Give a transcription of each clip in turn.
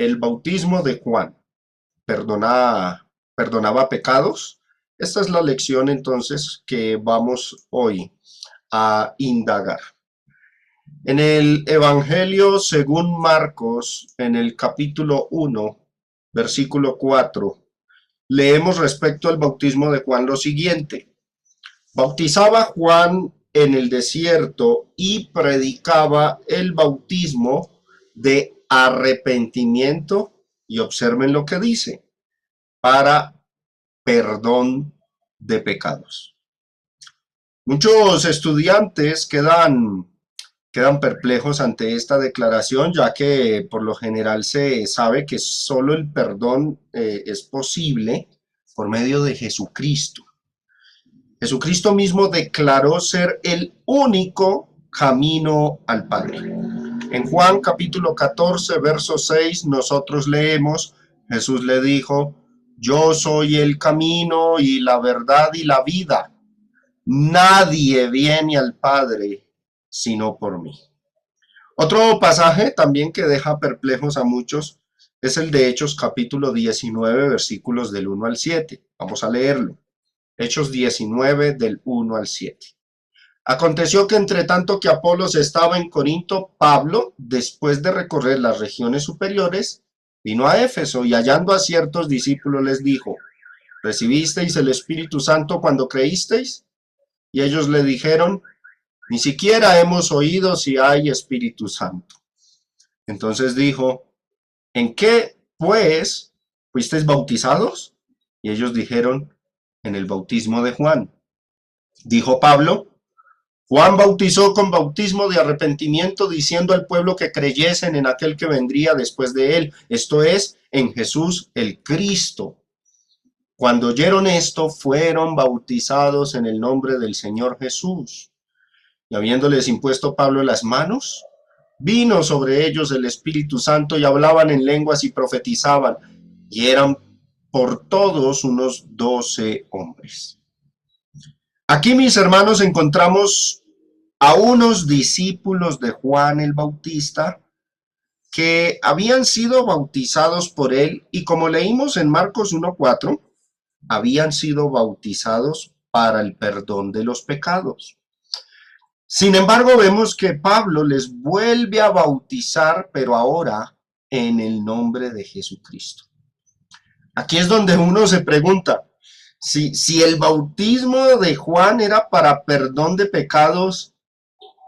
el bautismo de Juan perdonaba pecados. Esta es la lección entonces que vamos hoy a indagar. En el Evangelio según Marcos, en el capítulo 1, versículo 4, leemos respecto al bautismo de Juan lo siguiente: bautizaba Juan en el desierto y predicaba el bautismo de arrepentimiento, y observen lo que dice, para perdón de pecados. Muchos estudiantes quedan perplejos ante esta declaración, ya que por lo general se sabe que solo el perdón es posible por medio de Jesucristo. Jesucristo mismo declaró ser el único camino al Padre. En Juan capítulo 14, verso 6, nosotros leemos, Jesús le dijo: yo soy el camino y la verdad y la vida. Nadie viene al Padre sino por mí. Otro pasaje también que deja perplejos a muchos es el de Hechos capítulo 19, versículos del 1 al 7. Vamos a leerlo. Hechos 19 del 1 al 7. Aconteció que entre tanto que Apolos estaba en Corinto, Pablo, después de recorrer las regiones superiores, vino a Éfeso y hallando a ciertos discípulos les dijo: ¿recibisteis el Espíritu Santo cuando creísteis? Y ellos le dijeron: ni siquiera hemos oído si hay Espíritu Santo. Entonces dijo: ¿en qué, pues, fuisteis bautizados? Y ellos dijeron: en el bautismo de Juan. Dijo Pablo: Juan bautizó con bautismo de arrepentimiento, diciendo al pueblo que creyesen en aquel que vendría después de él, esto es, en Jesús el Cristo. Cuando oyeron esto, fueron bautizados en el nombre del Señor Jesús. Y habiéndoles impuesto Pablo las manos, vino sobre ellos el Espíritu Santo, y hablaban en lenguas y profetizaban, y eran por todos unos 12 hombres. Aquí, mis hermanos, encontramos a unos discípulos de Juan el Bautista que habían sido bautizados por él, y como leímos en Marcos 1:4, habían sido bautizados para el perdón de los pecados. Sin embargo, vemos que Pablo les vuelve a bautizar, pero ahora en el nombre de Jesucristo. Aquí es donde uno se pregunta, si el bautismo de Juan era para perdón de pecados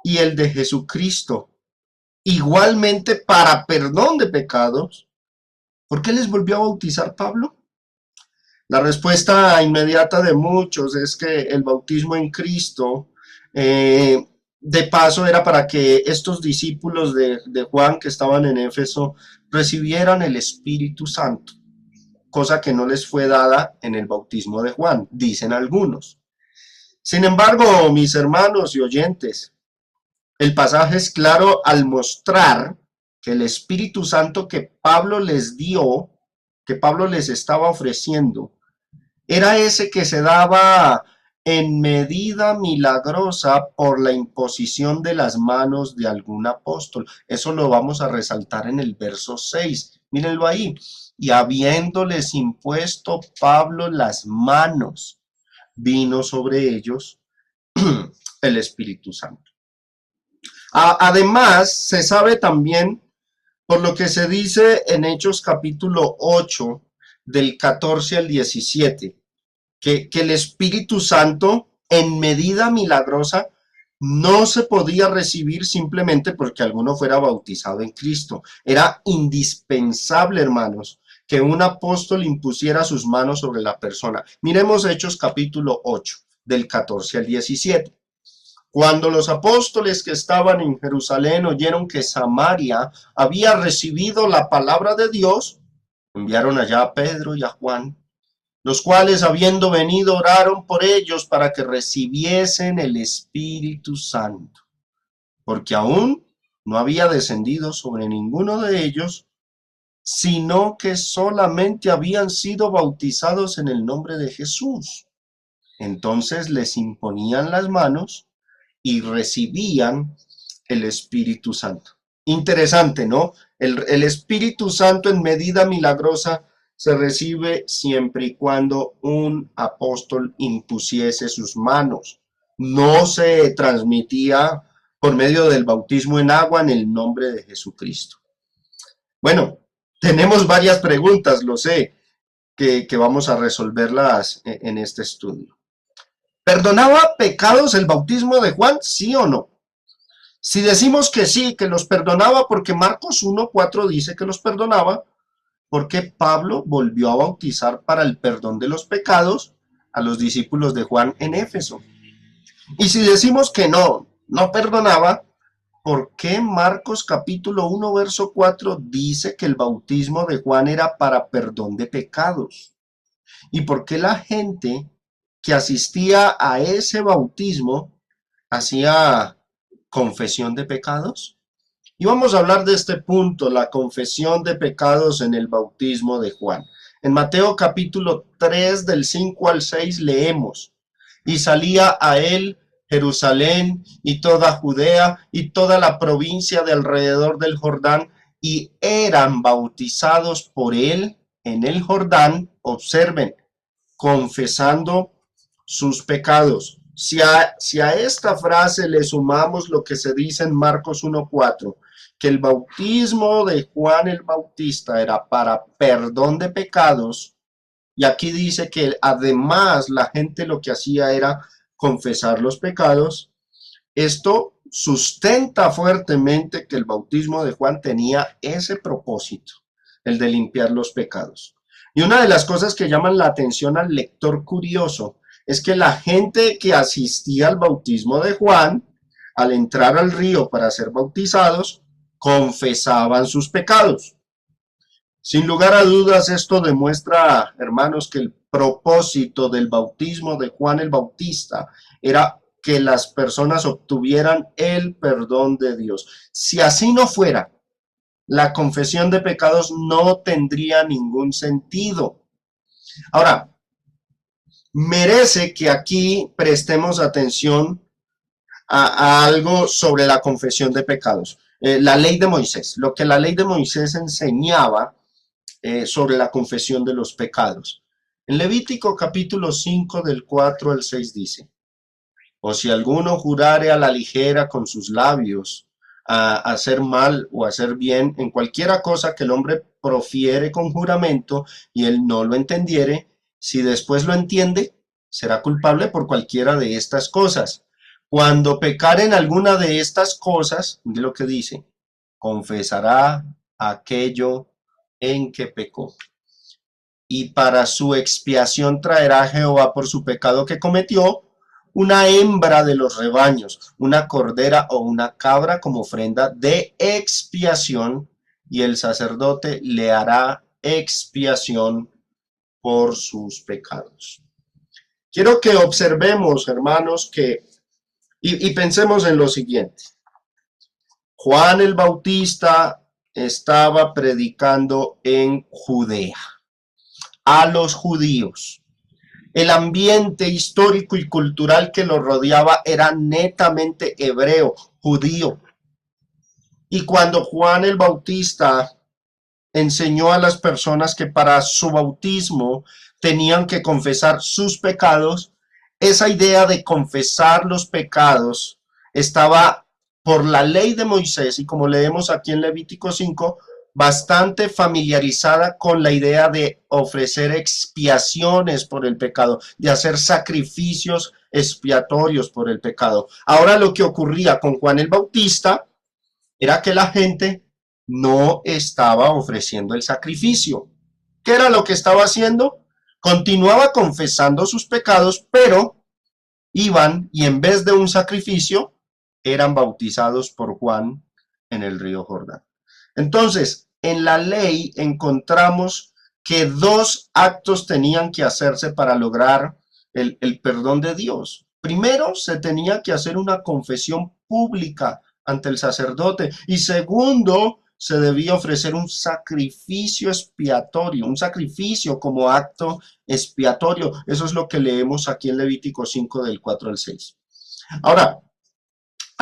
y el de Jesucristo igualmente para perdón de pecados, ¿por qué les volvió a bautizar Pablo? La respuesta inmediata de muchos es que el bautismo en Cristo, de paso, era para que estos discípulos de Juan que estaban en Éfeso recibieran el Espíritu Santo, cosa que no les fue dada en el bautismo de Juan, dicen algunos. Sin embargo, mis hermanos y oyentes, el pasaje es claro al mostrar que el Espíritu Santo que Pablo les dio, que Pablo les estaba ofreciendo, era ese que se daba en medida milagrosa por la imposición de las manos de algún apóstol. Eso lo vamos a resaltar en el verso 6. Mírenlo ahí. Y habiéndoles impuesto Pablo las manos, vino sobre ellos el Espíritu Santo. Además, se sabe también, por lo que se dice en Hechos capítulo 8, del 14 al 17, que el Espíritu Santo en medida milagrosa no se podía recibir simplemente porque alguno fuera bautizado en Cristo. Era indispensable, hermanos, que un apóstol impusiera sus manos sobre la persona. Miremos Hechos capítulo 8, del 14 al 17. Cuando los apóstoles que estaban en Jerusalén oyeron que Samaria había recibido la palabra de Dios, enviaron allá a Pedro y a Juan, los cuales, habiendo venido, oraron por ellos para que recibiesen el Espíritu Santo, porque aún no había descendido sobre ninguno de ellos, sino que solamente habían sido bautizados en el nombre de Jesús. Entonces les imponían las manos y recibían el Espíritu Santo. Interesante, ¿no? El Espíritu Santo en medida milagrosa se recibe siempre y cuando un apóstol impusiese sus manos. No se transmitía por medio del bautismo en agua en el nombre de Jesucristo. Bueno, tenemos varias preguntas, lo sé, que vamos a resolverlas en este estudio. ¿Perdonaba pecados el bautismo de Juan? ¿Sí o no? Si decimos que sí, que los perdonaba porque Marcos 1:4 dice que los perdonaba, porque Pablo volvió a bautizar para el perdón de los pecados a los discípulos de Juan en Éfeso. Y si decimos que no, no perdonaba, ¿por qué Marcos capítulo 1 verso 4 dice que el bautismo de Juan era para perdón de pecados? ¿Y por qué la gente que asistía a ese bautismo hacía confesión de pecados? Y vamos a hablar de este punto, la confesión de pecados en el bautismo de Juan. En Mateo capítulo 3 del 5 al 6 leemos: y salía a él Jerusalén y toda Judea y toda la provincia de alrededor del Jordán, y eran bautizados por él en el Jordán, observen, confesando sus pecados. Si a esta frase le sumamos lo que se dice en Marcos 1:4, que el bautismo de Juan el Bautista era para perdón de pecados, y aquí dice que además la gente lo que hacía era confesar los pecados, esto sustenta fuertemente que el bautismo de Juan tenía ese propósito, el de limpiar los pecados. Y una de las cosas que llaman la atención al lector curioso es que la gente que asistía al bautismo de Juan, al entrar al río para ser bautizados, confesaban sus pecados. Sin lugar a dudas, esto demuestra, hermanos, que el propósito del bautismo de Juan el Bautista era que las personas obtuvieran el perdón de Dios. Si así no fuera, la confesión de pecados no tendría ningún sentido. Ahora, merece que aquí prestemos atención a algo sobre la confesión de pecados. La ley de Moisés, lo que la ley de Moisés enseñaba sobre la confesión de los pecados. En Levítico capítulo 5 del 4 al 6 dice: o si alguno jurare a la ligera con sus labios a hacer mal o hacer bien en cualquiera cosa que el hombre profiere con juramento y él no lo entendiere, si después lo entiende, será culpable por cualquiera de estas cosas. Cuando pecare en alguna de estas cosas, de lo que dice, confesará aquello en que pecó. Y para su expiación traerá a Jehová por su pecado que cometió una hembra de los rebaños, una cordera o una cabra como ofrenda de expiación, y el sacerdote le hará expiación por sus pecados. Quiero que observemos, hermanos, y pensemos en lo siguiente. Juan el Bautista estaba predicando en Judea a los judíos. El ambiente histórico y cultural que lo rodeaba era netamente hebreo, judío. Y cuando Juan el Bautista enseñó a las personas que para su bautismo tenían que confesar sus pecados, esa idea de confesar los pecados estaba por la ley de Moisés, y como leemos aquí en Levítico 5, bastante familiarizada con la idea de ofrecer expiaciones por el pecado, de hacer sacrificios expiatorios por el pecado. Ahora lo que ocurría con Juan el Bautista era que la gente no estaba ofreciendo el sacrificio. ¿Qué era lo que estaba haciendo? Continuaba confesando sus pecados, pero iban y en vez de un sacrificio, eran bautizados por Juan en el río Jordán. Entonces, en la ley encontramos que dos actos tenían que hacerse para lograr el perdón de Dios. Primero, se tenía que hacer una confesión pública ante el sacerdote, y segundo, se debía ofrecer un sacrificio expiatorio, un sacrificio como acto expiatorio. Eso es lo que leemos aquí en Levítico 5 del 4 al 6. Ahora,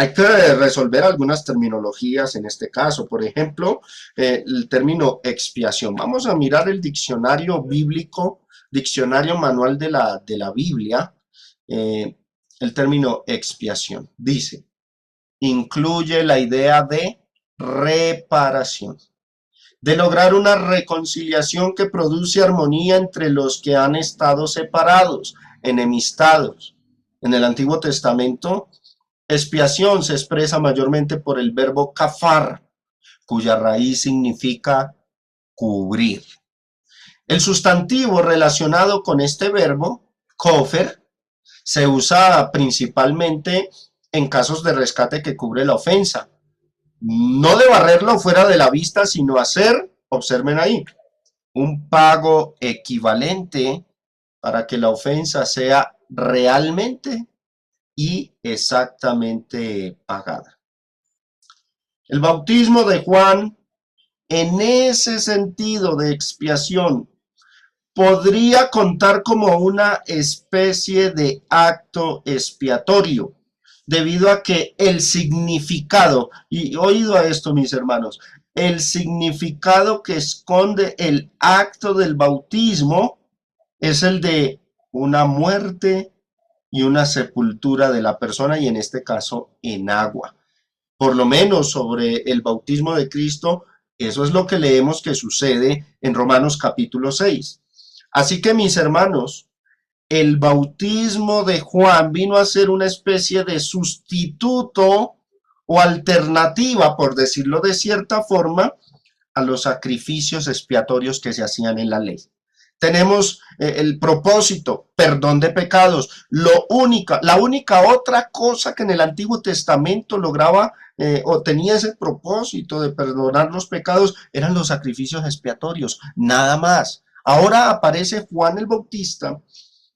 Hay que resolver algunas terminologías en este caso. Por ejemplo, el término expiación. Vamos a mirar el diccionario bíblico, diccionario manual de la Biblia. El término expiación dice, incluye la idea de reparación, de lograr una reconciliación que produce armonía entre los que han estado separados, enemistados. En el Antiguo Testamento, expiación se expresa mayormente por el verbo kafar, cuya raíz significa cubrir. El sustantivo relacionado con este verbo, kofer, se usa principalmente en casos de rescate que cubre la ofensa. No de barrerlo fuera de la vista, sino hacer, observen ahí, un pago equivalente para que la ofensa sea realmente y exactamente pagada. El bautismo de Juan, en ese sentido de expiación, podría contar como una especie de acto expiatorio, debido a que el significado, y oído a esto mis hermanos, el significado que esconde el acto del bautismo es el de una muerte y una sepultura de la persona, y en este caso en agua. Por lo menos sobre el bautismo de Cristo, eso es lo que leemos que sucede en Romanos capítulo 6. Así que mis hermanos, el bautismo de Juan vino a ser una especie de sustituto o alternativa, por decirlo de cierta forma, a los sacrificios expiatorios que se hacían en la ley. Tenemos el propósito, perdón de pecados. La única otra cosa que en el Antiguo Testamento lograba o tenía ese propósito de perdonar los pecados eran los sacrificios expiatorios, nada más. Ahora aparece Juan el Bautista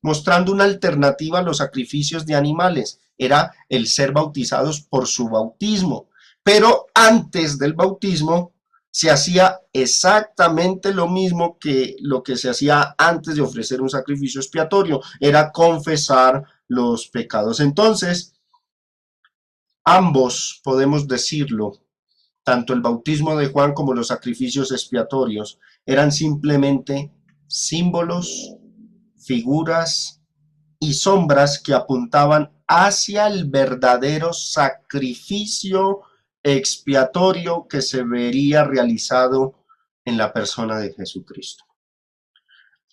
mostrando una alternativa a los sacrificios de animales. Era el ser bautizados por su bautismo. Pero antes del bautismo se hacía exactamente lo mismo que lo que se hacía antes de ofrecer un sacrificio expiatorio, era confesar los pecados. Entonces, ambos podemos decirlo, tanto el bautismo de Juan como los sacrificios expiatorios, eran simplemente símbolos, figuras y sombras que apuntaban hacia el verdadero sacrificio expiatorio que se vería realizado en la persona de Jesucristo.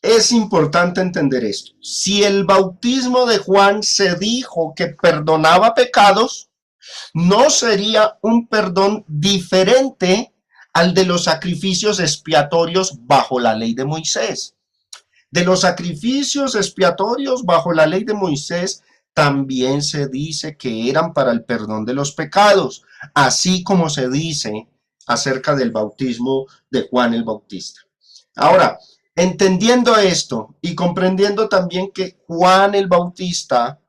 Es importante entender esto. Si el bautismo de Juan se dijo que perdonaba pecados, no sería un perdón diferente al de los sacrificios expiatorios bajo la ley de Moisés. De los sacrificios expiatorios bajo la ley de Moisés también se dice que eran para el perdón de los pecados, así como se dice acerca del bautismo de Juan el Bautista. Ahora, entendiendo esto y comprendiendo también que Juan el Bautista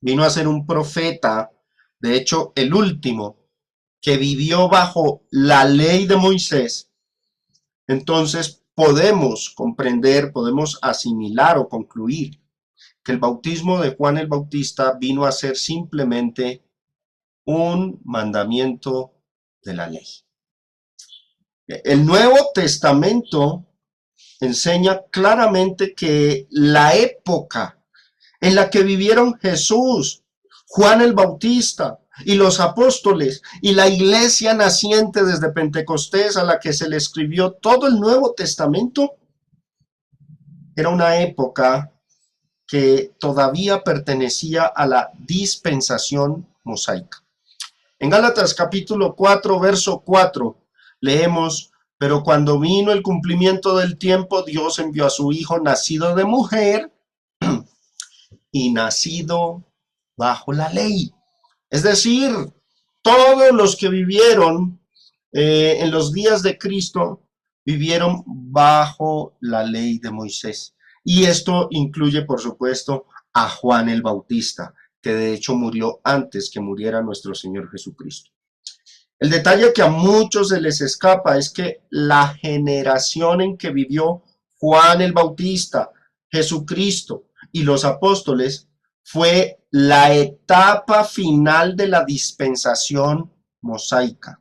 vino a ser un profeta, de hecho el último que vivió bajo la ley de Moisés, entonces podemos comprender, podemos asimilar o concluir que el bautismo de Juan el Bautista vino a ser simplemente un mandamiento de la ley. El Nuevo Testamento enseña claramente que la época en la que vivieron Jesús, Juan el Bautista y los apóstoles y la iglesia naciente desde Pentecostés a la que se le escribió todo el Nuevo Testamento, era una época que todavía pertenecía a la dispensación mosaica. En Gálatas capítulo 4, verso 4, leemos: pero cuando vino el cumplimiento del tiempo, Dios envió a su Hijo nacido de mujer y nacido bajo la ley. Es decir, todos los que vivieron en los días de Cristo vivieron bajo la ley de Moisés. Y esto incluye, por supuesto, a Juan el Bautista, que de hecho murió antes que muriera nuestro Señor Jesucristo. El detalle que a muchos se les escapa es que la generación en que vivió Juan el Bautista, Jesucristo y los apóstoles fue la etapa final de la dispensación mosaica.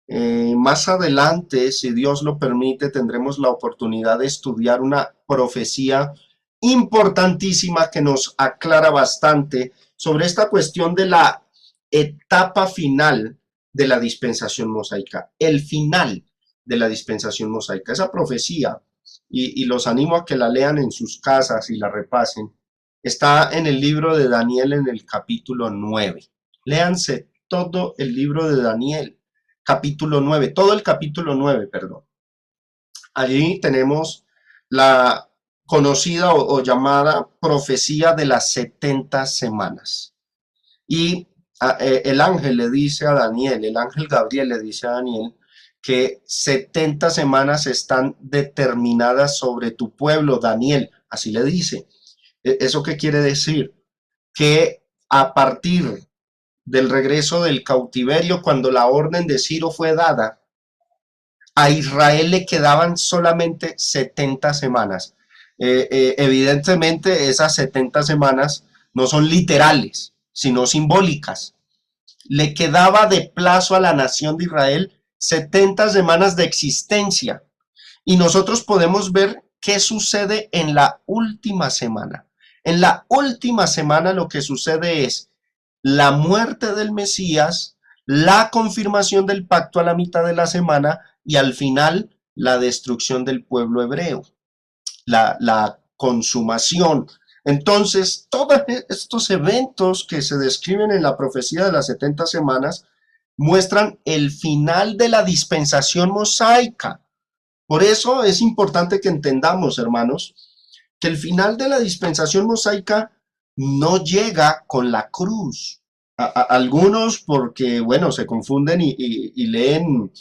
Más adelante, si Dios lo permite, tendremos la oportunidad de estudiar una profecía importantísima que nos aclara bastante sobre esta cuestión de la etapa final de la dispensación mosaica, el final de la dispensación mosaica. Esa profecía, y los animo a que la lean en sus casas y la repasen, está en el libro de Daniel en el capítulo 9. Léanse todo el libro de Daniel, capítulo 9, todo el capítulo 9, perdón. Allí tenemos la conocida o llamada profecía de las 70 semanas. Y el ángel le dice a Daniel, el ángel Gabriel le dice a Daniel que 70 semanas están determinadas sobre tu pueblo, Daniel, así le dice. ¿Eso qué quiere decir? Que a partir del regreso del cautiverio, cuando la orden de Ciro fue dada, a Israel le quedaban solamente 70 semanas. Evidentemente esas 70 semanas no son literales, sino simbólicas. Le quedaba de plazo a la nación de Israel 70 semanas de existencia. Y nosotros podemos ver qué sucede en la última semana. En la última semana lo que sucede es la muerte del Mesías, la confirmación del pacto a la mitad de la semana y al final la destrucción del pueblo hebreo, la consumación. Entonces, todos estos eventos que se describen en la profecía de las 70 semanas muestran el final de la dispensación mosaica. Por eso es importante que entendamos, hermanos, que el final de la dispensación mosaica no llega con la cruz. Algunos porque, bueno, se confunden y leen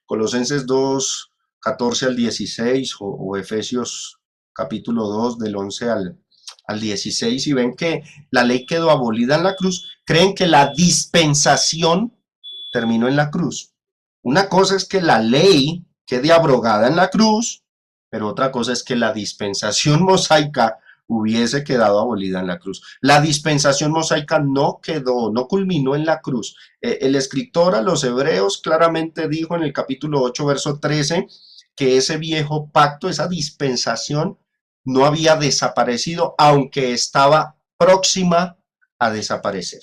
Colosenses 2, 14 al 16 o Efesios capítulo 2 del 11 al 16 y ven que la ley quedó abolida en la cruz, creen que la dispensación terminó en la cruz. Una cosa es que la ley quede abrogada en la cruz, pero otra cosa es que la dispensación mosaica hubiese quedado abolida en la cruz. La dispensación mosaica no quedó, no culminó en la cruz. El escritor a los Hebreos claramente dijo en el capítulo 8, verso 13, que ese viejo pacto, esa dispensación, no había desaparecido, aunque estaba próxima a desaparecer.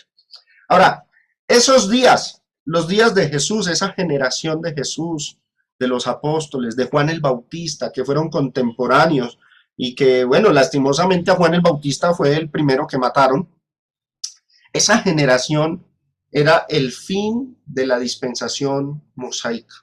Ahora, esos días, los días de Jesús, esa generación de Jesús, de los apóstoles, de Juan el Bautista, que fueron contemporáneos y que, bueno, lastimosamente a Juan el Bautista fue el primero que mataron. Esa generación era el fin de la dispensación mosaica.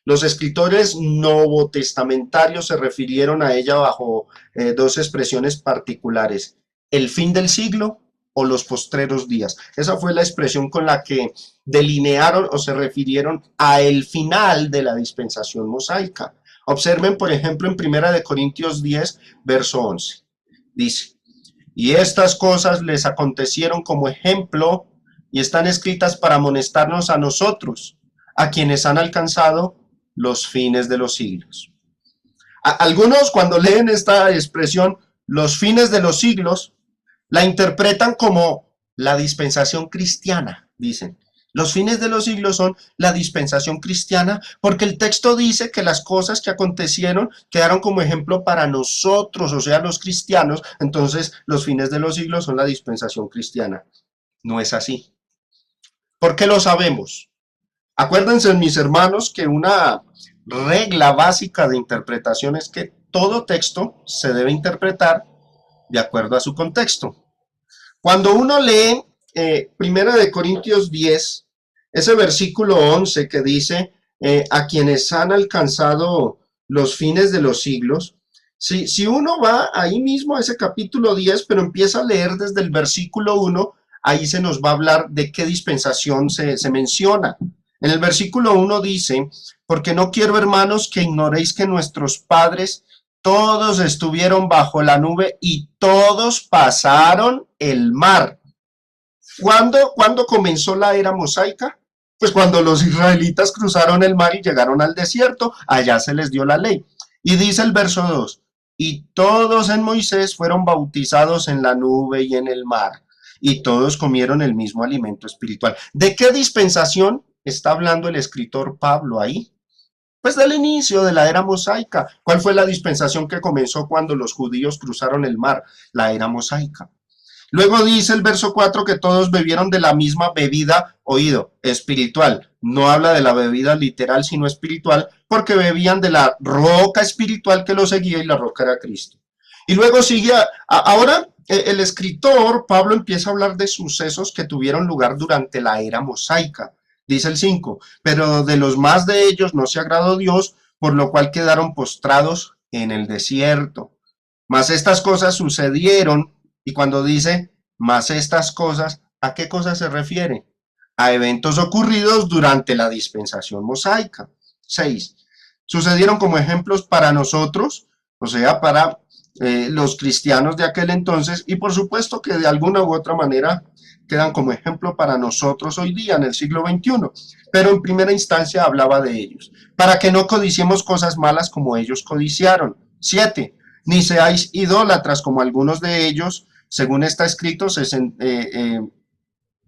Los escritores novotestamentarios se refirieron a ella bajo dos expresiones particulares: el fin del siglo o los postreros días. Esa fue la expresión con la que delinearon o se refirieron a el final de la dispensación mosaica. Observen, por ejemplo, en 1 Corintios 10, verso 11. Dice: y estas cosas les acontecieron como ejemplo y están escritas para amonestarnos a nosotros, a quienes han alcanzado los fines de los siglos. Algunos, cuando leen esta expresión, los fines de los siglos, la interpretan como la dispensación cristiana, dicen. Los fines de los siglos son la dispensación cristiana, porque el texto dice que las cosas que acontecieron quedaron como ejemplo para nosotros, o sea, los cristianos. Entonces, los fines de los siglos son la dispensación cristiana. No es así. ¿Por qué lo sabemos? Acuérdense, mis hermanos, que una regla básica de interpretación es que todo texto se debe interpretar de acuerdo a su contexto. Cuando uno lee 1 Corintios 10, ese versículo 11 que dice, a quienes han alcanzado los fines de los siglos, si uno va ahí mismo a ese capítulo 10, pero empieza a leer desde el versículo 1, ahí se nos va a hablar de qué dispensación se menciona. En el versículo 1 dice, porque no quiero, hermanos, que ignoréis que nuestros padres todos estuvieron bajo la nube y todos pasaron el mar. ¿Cuándo comenzó la era mosaica? Pues cuando los israelitas cruzaron el mar y llegaron al desierto, allá se les dio la ley. Y dice el verso 2, y todos en Moisés fueron bautizados en la nube y en el mar, y todos comieron el mismo alimento espiritual. ¿De qué dispensación está hablando el escritor Pablo ahí? Pues del inicio de la era mosaica. ¿Cuál fue la dispensación que comenzó cuando los judíos cruzaron el mar? La era mosaica. Luego dice el verso 4 que todos bebieron de la misma bebida, oído, espiritual. No habla de la bebida literal, sino espiritual, porque bebían de la roca espiritual que los seguía y la roca era Cristo. Y luego sigue, ahora el escritor Pablo empieza a hablar de sucesos que tuvieron lugar durante la era mosaica. Dice el 5, pero de los más de ellos no se agradó Dios, por lo cual quedaron postrados en el desierto. Mas estas cosas sucedieron. Y cuando dice más estas cosas, ¿a qué cosas se refiere? A eventos ocurridos durante la dispensación mosaica. 6. Sucedieron como ejemplos para nosotros, o sea, para los cristianos de aquel entonces, y por supuesto que de alguna u otra manera quedan como ejemplo para nosotros hoy día, en el siglo XXI. Pero en primera instancia hablaba de ellos, para que no codiciemos cosas malas como ellos codiciaron. 7. Ni seáis idólatras como algunos de ellos, según está escrito,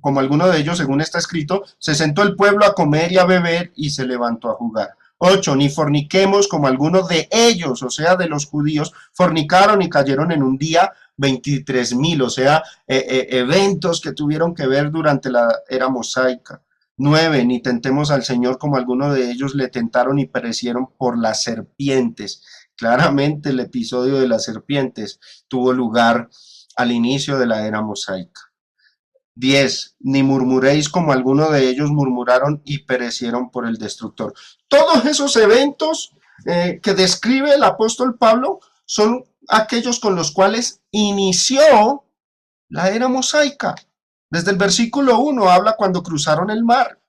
como alguno de ellos, según está escrito, se sentó el pueblo a comer y a beber y se levantó a jugar. 8. Ni forniquemos como algunos de ellos, o sea, de los judíos, fornicaron y cayeron en un día 23,000, o sea, eventos que tuvieron que ver durante la era mosaica. 9. Ni tentemos al Señor como algunos de ellos le tentaron y perecieron por las serpientes. Claramente el episodio de las serpientes tuvo lugar al inicio de la era mosaica. 10. Ni murmuréis como algunos de ellos murmuraron y perecieron por el destructor. Todos esos eventos que describe el apóstol Pablo son aquellos con los cuales inició la era mosaica. Desde el versículo 1 habla cuando cruzaron el mar.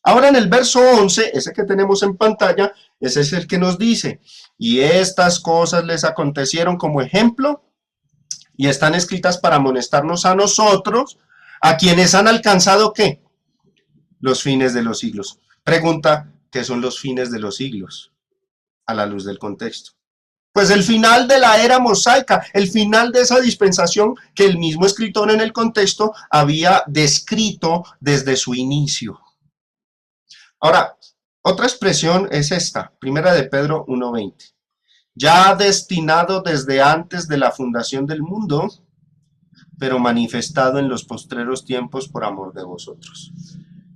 Ahora en el verso 11, ese que tenemos en pantalla, ese es el que nos dice, y estas cosas les acontecieron como ejemplo y están escritas para amonestarnos a nosotros, a quienes han alcanzado ¿qué? Los fines de los siglos. Pregunta, ¿qué son los fines de los siglos? A la luz del contexto. Pues el final de la era mosaica, el final de esa dispensación que el mismo escritor en el contexto había descrito desde su inicio. Ahora, otra expresión es esta, primera de Pedro 1:20. Ya destinado desde antes de la fundación del mundo, pero manifestado en los postreros tiempos por amor de vosotros.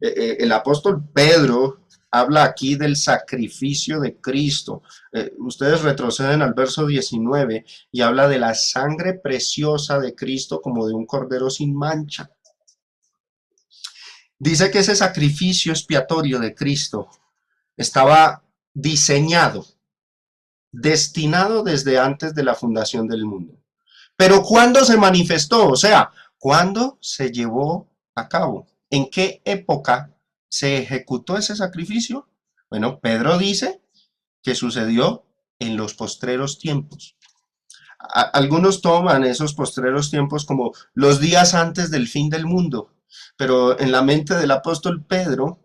El apóstol Pedro habla aquí del sacrificio de Cristo. Ustedes retroceden al verso 19 y habla de la sangre preciosa de Cristo como de un cordero sin mancha. Dice que ese sacrificio expiatorio de Cristo estaba diseñado, destinado desde antes de la fundación del mundo. Pero ¿cuándo se manifestó? O sea, ¿cuándo se llevó a cabo? ¿En qué época se ejecutó ese sacrificio? Bueno, Pedro dice que sucedió en los postreros tiempos. Algunos toman esos postreros tiempos como los días antes del fin del mundo, pero en la mente del apóstol Pedro,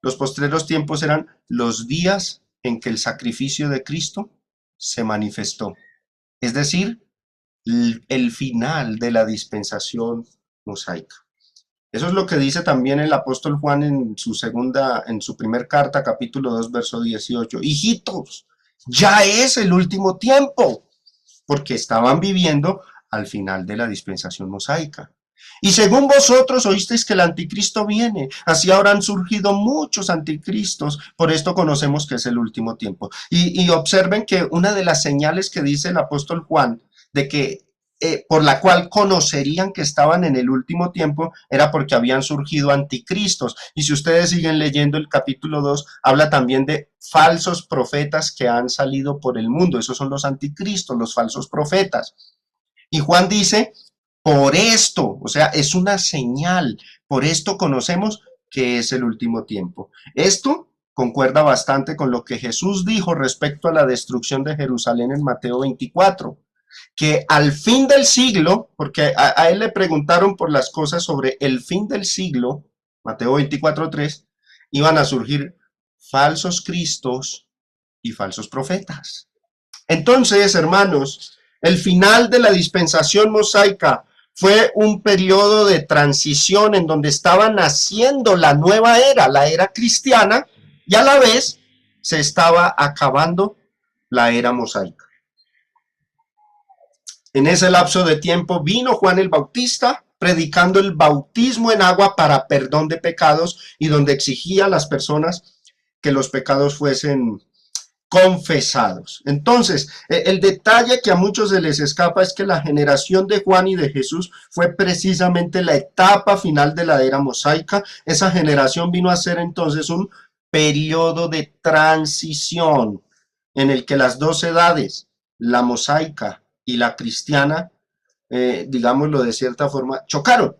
los postreros tiempos eran los días en que el sacrificio de Cristo se manifestó. Es decir, el final de la dispensación mosaica. Eso es lo que dice también el apóstol Juan en su primer carta, capítulo 2, verso 18. Hijitos, ya es el último tiempo, porque estaban viviendo al final de la dispensación mosaica. Y según vosotros oísteis que el anticristo viene, así ahora han surgido muchos anticristos, por esto conocemos que es el último tiempo. Y observen que una de las señales que dice el apóstol Juan, de que por la cual conocerían que estaban en el último tiempo, era porque habían surgido anticristos. Y si ustedes siguen leyendo el capítulo 2, habla también de falsos profetas que han salido por el mundo. Esos son los anticristos, los falsos profetas. Y Juan dice, por esto, o sea, es una señal, por esto conocemos que es el último tiempo. Esto concuerda bastante con lo que Jesús dijo respecto a la destrucción de Jerusalén en Mateo 24, que al fin del siglo, porque a él le preguntaron por las cosas sobre el fin del siglo, Mateo 24:3, iban a surgir falsos cristos y falsos profetas. Entonces, hermanos, el final de la dispensación mosaica fue un periodo de transición en donde estaba naciendo la nueva era, la era cristiana, y a la vez se estaba acabando la era mosaica. En ese lapso de tiempo vino Juan el Bautista predicando el bautismo en agua para perdón de pecados y donde exigía a las personas que los pecados fuesen confesados. Entonces, el detalle que a muchos se les escapa es que la generación de Juan y de Jesús fue precisamente la etapa final de la era mosaica. Esa generación vino a ser entonces un periodo de transición en el que las dos edades, la mosaica y la cristiana, digámoslo de cierta forma, chocaron.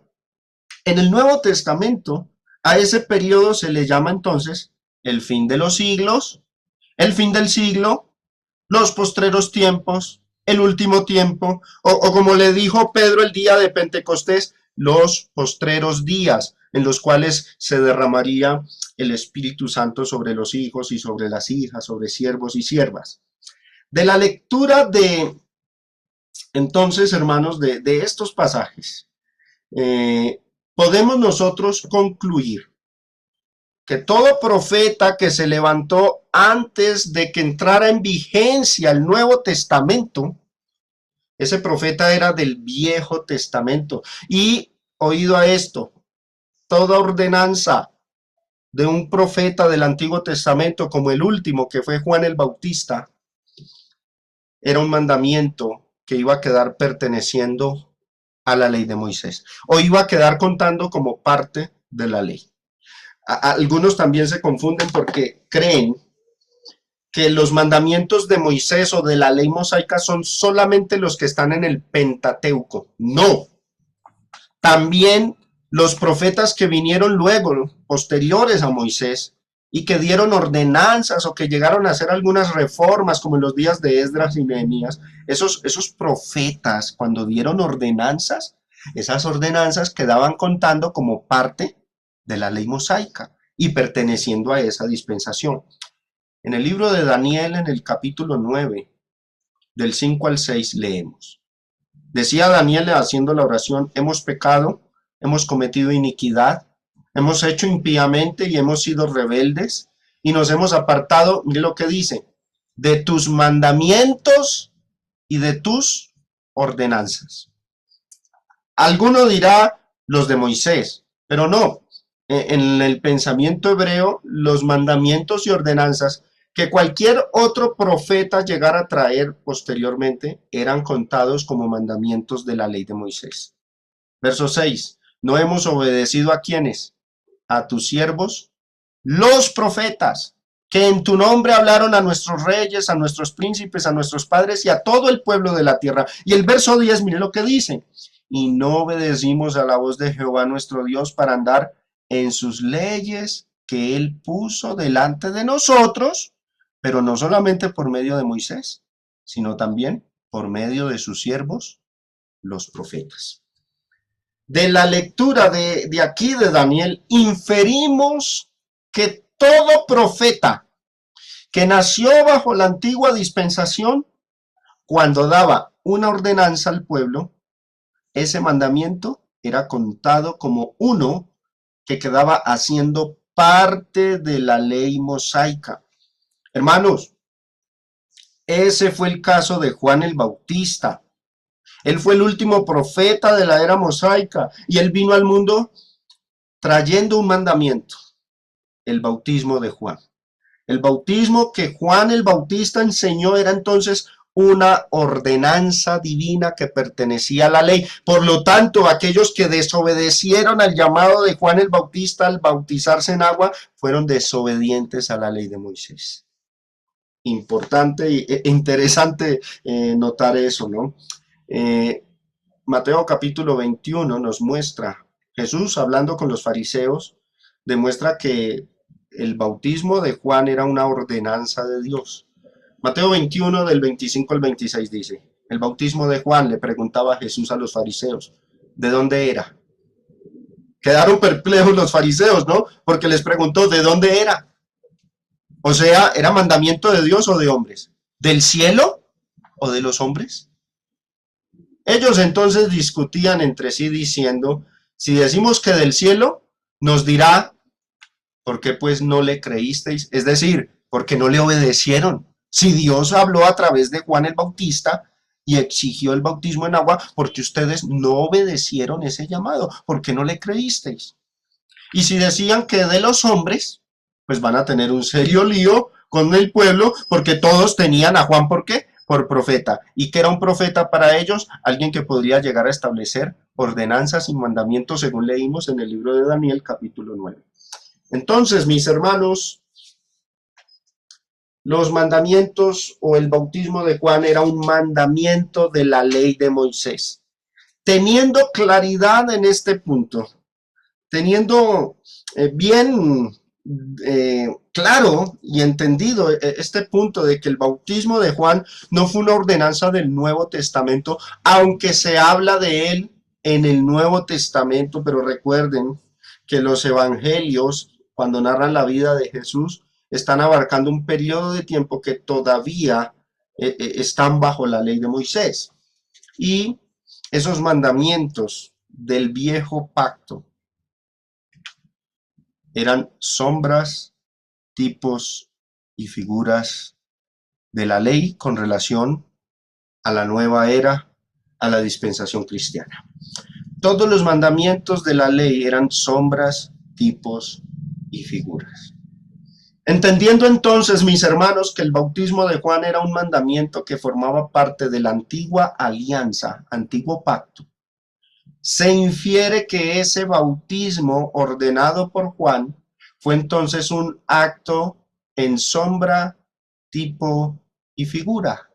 En el Nuevo Testamento, a ese periodo se le llama entonces el fin de los siglos, el fin del siglo, los postreros tiempos, el último tiempo, o como le dijo Pedro el día de Pentecostés, los postreros días, en los cuales se derramaría el Espíritu Santo sobre los hijos y sobre las hijas, sobre siervos y siervas. De la lectura de, entonces, hermanos, de estos pasajes, podemos nosotros concluir que todo profeta que se levantó antes de que entrara en vigencia el Nuevo Testamento, ese profeta era del Viejo Testamento. Y, oído a esto, toda ordenanza de un profeta del Antiguo Testamento, como el último que fue Juan el Bautista, era un mandamiento que iba a quedar perteneciendo a la ley de Moisés, o iba a quedar contando como parte de la ley. Algunos también se confunden porque creen que los mandamientos de Moisés o de la ley mosaica son solamente los que están en el Pentateuco. No. También los profetas que vinieron luego, posteriores a Moisés, y que dieron ordenanzas o que llegaron a hacer algunas reformas, como en los días de Esdras y Nehemías, esos profetas, cuando dieron ordenanzas, esas ordenanzas quedaban contando como parte de la ley mosaica y perteneciendo a esa dispensación. En el libro de Daniel, en el capítulo 9, del 5 al 6, leemos. Decía Daniel haciendo la oración, hemos pecado, hemos cometido iniquidad, hemos hecho impíamente y hemos sido rebeldes y nos hemos apartado, mire lo que dice, de tus mandamientos y de tus ordenanzas. Alguno dirá los de Moisés, pero no. En el pensamiento hebreo, los mandamientos y ordenanzas que cualquier otro profeta llegara a traer posteriormente eran contados como mandamientos de la ley de Moisés. Verso 6. No hemos obedecido a quienes, a tus siervos, los profetas, que en tu nombre hablaron a nuestros reyes, a nuestros príncipes, a nuestros padres y a todo el pueblo de la tierra. Y el verso 10, mire lo que dice. Y no obedecimos a la voz de Jehová nuestro Dios para andar en sus leyes que él puso delante de nosotros, pero no solamente por medio de Moisés, sino también por medio de sus siervos, los profetas. De la lectura de aquí de Daniel, inferimos que todo profeta que nació bajo la antigua dispensación, cuando daba una ordenanza al pueblo, ese mandamiento era contado como uno que quedaba haciendo parte de la ley mosaica. Hermanos, ese fue el caso de Juan el Bautista. Él fue el último profeta de la era mosaica y él vino al mundo trayendo un mandamiento, el bautismo de Juan. El bautismo que Juan el Bautista enseñó era entonces una ordenanza divina que pertenecía a la ley. Por lo tanto, aquellos que desobedecieron al llamado de Juan el Bautista al bautizarse en agua, fueron desobedientes a la ley de Moisés. Importante e interesante notar eso, ¿no? Mateo capítulo 21 nos muestra, Jesús hablando con los fariseos, demuestra que el bautismo de Juan era una ordenanza de Dios. Mateo 21 del 25 al 26 dice, el bautismo de Juan, le preguntaba Jesús a los fariseos, ¿de dónde era? Quedaron perplejos los fariseos, ¿no? Porque les preguntó, ¿de dónde era? O sea, ¿era mandamiento de Dios o de hombres? ¿Del cielo o de los hombres? Ellos entonces discutían entre sí diciendo, si decimos que del cielo, nos dirá, ¿por qué pues no le creísteis? Es decir, ¿por qué no le obedecieron? Si Dios habló a través de Juan el Bautista y exigió el bautismo en agua, porque ustedes no obedecieron ese llamado, ¿por qué no le creísteis? Y si decían que de los hombres, pues van a tener un serio lío con el pueblo, porque todos tenían a Juan, ¿por qué? Por profeta. ¿Y qué era un profeta para ellos? Alguien que podría llegar a establecer ordenanzas y mandamientos, según leímos en el libro de Daniel, capítulo 9. Entonces, mis hermanos, los mandamientos o el bautismo de Juan era un mandamiento de la ley de Moisés. Teniendo claridad en este punto, teniendo bien claro y entendido este punto de que el bautismo de Juan no fue una ordenanza del Nuevo Testamento, aunque se habla de él en el Nuevo Testamento, pero recuerden que los evangelios, cuando narran la vida de Jesús, están abarcando un periodo de tiempo que todavía están bajo la ley de Moisés. Y esos mandamientos del viejo pacto eran sombras, tipos y figuras de la ley con relación a la nueva era, a la dispensación cristiana. Todos los mandamientos de la ley eran sombras, tipos y figuras. Entendiendo entonces, mis hermanos, que el bautismo de Juan era un mandamiento que formaba parte de la antigua alianza, antiguo pacto, se infiere que ese bautismo ordenado por Juan fue entonces un acto en sombra, tipo y figura,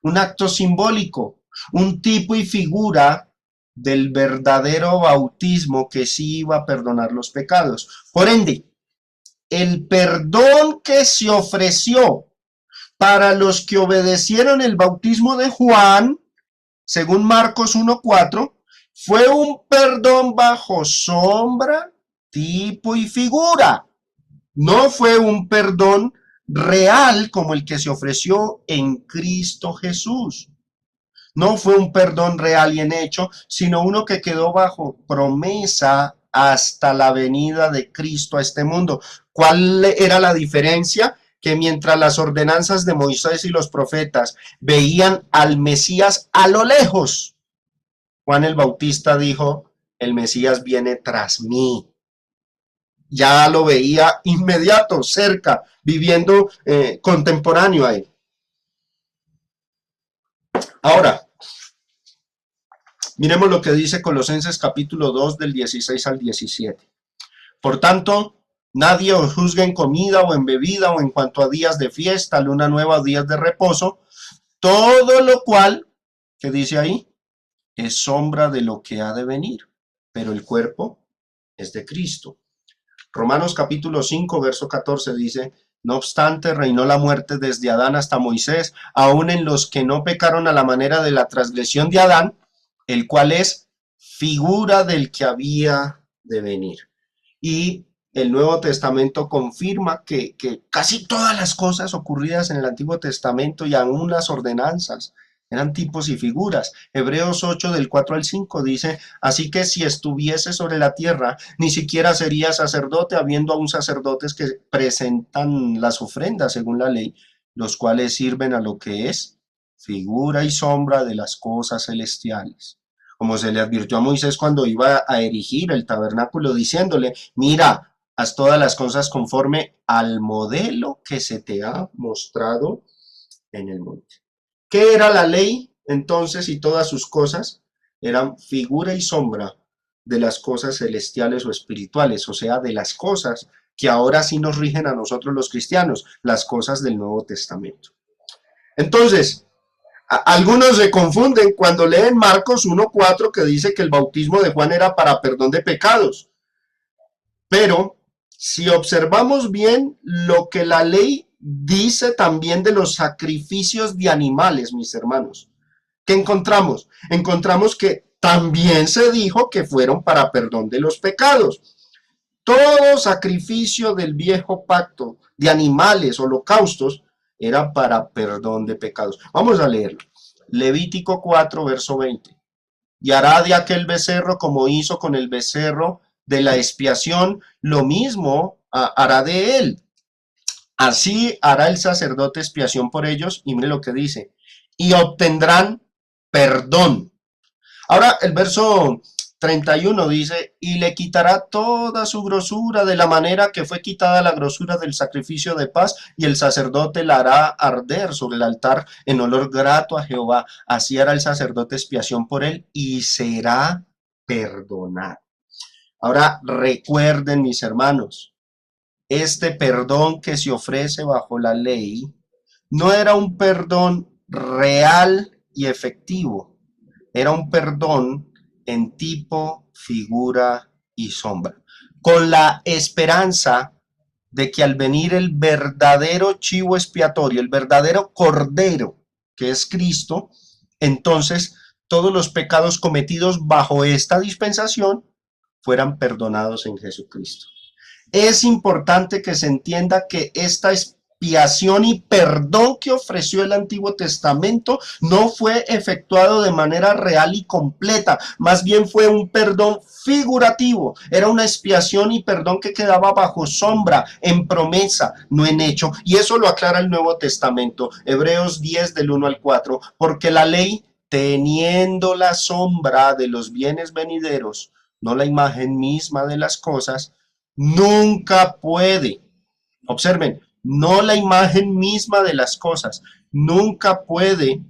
un acto simbólico, un tipo y figura del verdadero bautismo que sí iba a perdonar los pecados. Por ende, el perdón que se ofreció para los que obedecieron el bautismo de Juan, según Marcos 1:4, fue un perdón bajo sombra, tipo y figura. No fue un perdón real como el que se ofreció en Cristo Jesús. No fue un perdón real y en hecho, sino uno que quedó bajo promesa hasta la venida de Cristo a este mundo. ¿Cuál era la diferencia? Que mientras las ordenanzas de Moisés y los profetas veían al Mesías a lo lejos, Juan el Bautista dijo, el Mesías viene tras mí. Ya lo veía inmediato, cerca, viviendo contemporáneo a él. Ahora, miremos lo que dice Colosenses capítulo 2 del 16 al 17. Por tanto, nadie os juzgue en comida o en bebida o en cuanto a días de fiesta, luna nueva o días de reposo, todo lo cual, ¿qué dice ahí? Es sombra de lo que ha de venir, pero el cuerpo es de Cristo. Romanos capítulo 5, verso 14 dice, no obstante, reinó la muerte desde Adán hasta Moisés, aun en los que no pecaron a la manera de la transgresión de Adán, el cual es figura del que había de venir. Y el Nuevo Testamento confirma que casi todas las cosas ocurridas en el Antiguo Testamento y aún las ordenanzas eran tipos y figuras. Hebreos 8 del 4 al 5 dice, así que si estuviese sobre la tierra, ni siquiera sería sacerdote, habiendo aún sacerdotes que presentan las ofrendas según la ley, los cuales sirven a lo que es figura y sombra de las cosas celestiales. Como se le advirtió a Moisés cuando iba a erigir el tabernáculo, diciéndole, mira, haz todas las cosas conforme al modelo que se te ha mostrado en el monte. ¿Qué era la ley entonces y todas sus cosas? Eran figura y sombra de las cosas celestiales o espirituales, o sea, de las cosas que ahora sí nos rigen a nosotros los cristianos, las cosas del Nuevo Testamento. Entonces, algunos se confunden cuando leen Marcos 1:4 que dice que el bautismo de Juan era para perdón de pecados. Pero si observamos bien lo que la ley dice también de los sacrificios de animales, mis hermanos, ¿qué encontramos? Encontramos que también se dijo que fueron para perdón de los pecados. Todo sacrificio del viejo pacto de animales, holocaustos, era para perdón de pecados. Vamos a leerlo. Levítico 4, verso 20. Y hará de aquel becerro como hizo con el becerro de la expiación, lo mismo hará de él. Así hará el sacerdote expiación por ellos, y mire lo que dice, y obtendrán perdón. Ahora el verso 31 dice, y le quitará toda su grosura de la manera que fue quitada la grosura del sacrificio de paz, y el sacerdote la hará arder sobre el altar en olor grato a Jehová. Así hará el sacerdote expiación por él y será perdonado. Ahora recuerden, mis hermanos, este perdón que se ofrece bajo la ley no era un perdón real y efectivo, era un perdón en tipo, figura y sombra, con la esperanza de que al venir el verdadero chivo expiatorio, el verdadero cordero, que es Cristo, entonces todos los pecados cometidos bajo esta dispensación fueran perdonados en Jesucristo. Es importante que se entienda que esta expiación y perdón que ofreció el Antiguo Testamento no fue efectuado de manera real y completa, más bien fue un perdón figurativo, era una expiación y perdón que quedaba bajo sombra, en promesa, no en hecho, y eso lo aclara el Nuevo Testamento, Hebreos 10 del 1 al 4, porque la ley, teniendo la sombra de los bienes venideros, no la imagen misma de las cosas, nunca puede, observen, no la imagen misma de las cosas, nunca puede,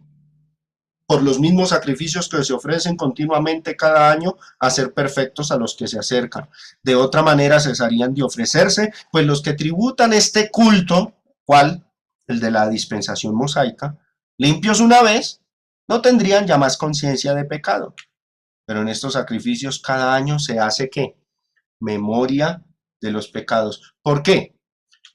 por los mismos sacrificios que se ofrecen continuamente cada año, hacer perfectos a los que se acercan. De otra manera cesarían de ofrecerse, pues los que tributan este culto, ¿cuál? El de la dispensación mosaica, limpios una vez, no tendrían ya más conciencia de pecado. Pero en estos sacrificios cada año se hace ¿qué? Memoria de los pecados. ¿Por qué?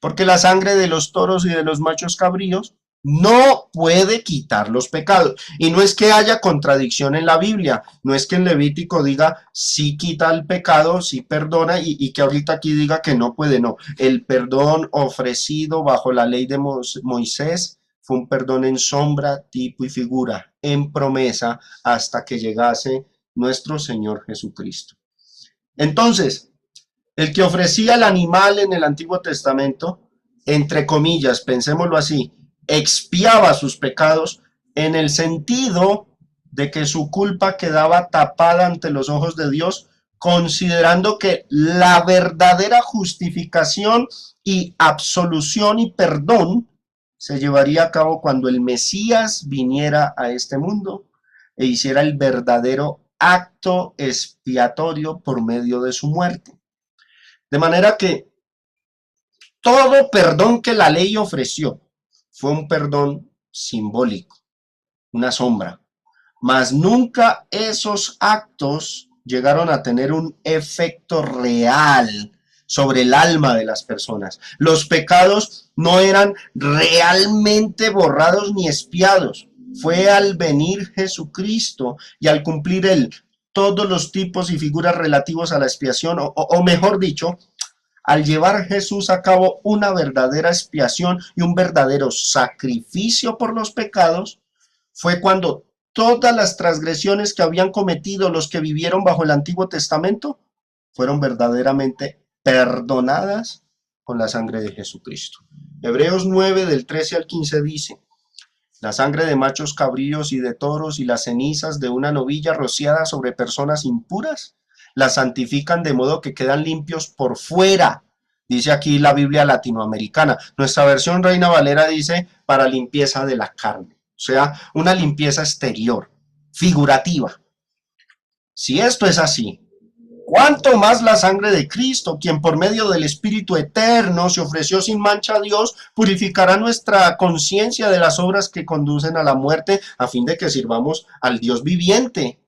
Porque la sangre de los toros y de los machos cabríos no puede quitar los pecados. Y no es que haya contradicción en la Biblia, no es que en Levítico diga sí quita el pecado, sí perdona, y que ahorita aquí diga que no puede, no. El perdón ofrecido bajo la ley de Moisés fue un perdón en sombra, tipo y figura, en promesa, hasta que llegase nuestro Señor Jesucristo. Entonces, el que ofrecía el animal en el Antiguo Testamento, entre comillas, pensémoslo así, expiaba sus pecados en el sentido de que su culpa quedaba tapada ante los ojos de Dios, considerando que la verdadera justificación y absolución y perdón se llevaría a cabo cuando el Mesías viniera a este mundo e hiciera el verdadero acto expiatorio por medio de su muerte. De manera que todo perdón que la ley ofreció fue un perdón simbólico, una sombra, mas nunca esos actos llegaron a tener un efecto real sobre el alma de las personas. Los pecados no eran realmente borrados ni expiados. Fue al venir Jesucristo y al cumplir él todos los tipos y figuras relativos a la expiación, o mejor dicho, al llevar Jesús a cabo una verdadera expiación y un verdadero sacrificio por los pecados, fue cuando todas las transgresiones que habían cometido los que vivieron bajo el Antiguo Testamento fueron verdaderamente perdonadas con la sangre de Jesucristo. Hebreos 9 del 13 al 15 dice: la sangre de machos cabríos y de toros y las cenizas de una novilla rociada sobre personas impuras las santifican de modo que quedan limpios por fuera. Dice aquí la Biblia latinoamericana. Nuestra versión Reina Valera dice para limpieza de la carne. O sea, una limpieza exterior, figurativa. Si esto es así, ¿cuánto más la sangre de Cristo, quien por medio del Espíritu eterno se ofreció sin mancha a Dios, purificará nuestra conciencia de las obras que conducen a la muerte, a fin de que sirvamos al Dios viviente?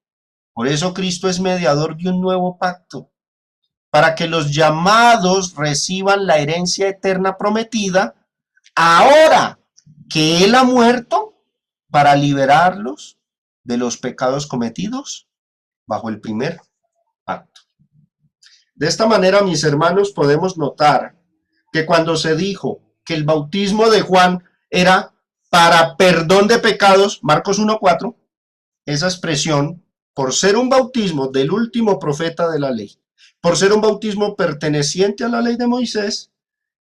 Por eso Cristo es mediador de un nuevo pacto, para que los llamados reciban la herencia eterna prometida, ahora que Él ha muerto, para liberarlos de los pecados cometidos bajo el primer pacto. De esta manera, mis hermanos, podemos notar que cuando se dijo que el bautismo de Juan era para perdón de pecados, Marcos 1:4, esa expresión, por ser un bautismo del último profeta de la ley, por ser un bautismo perteneciente a la ley de Moisés,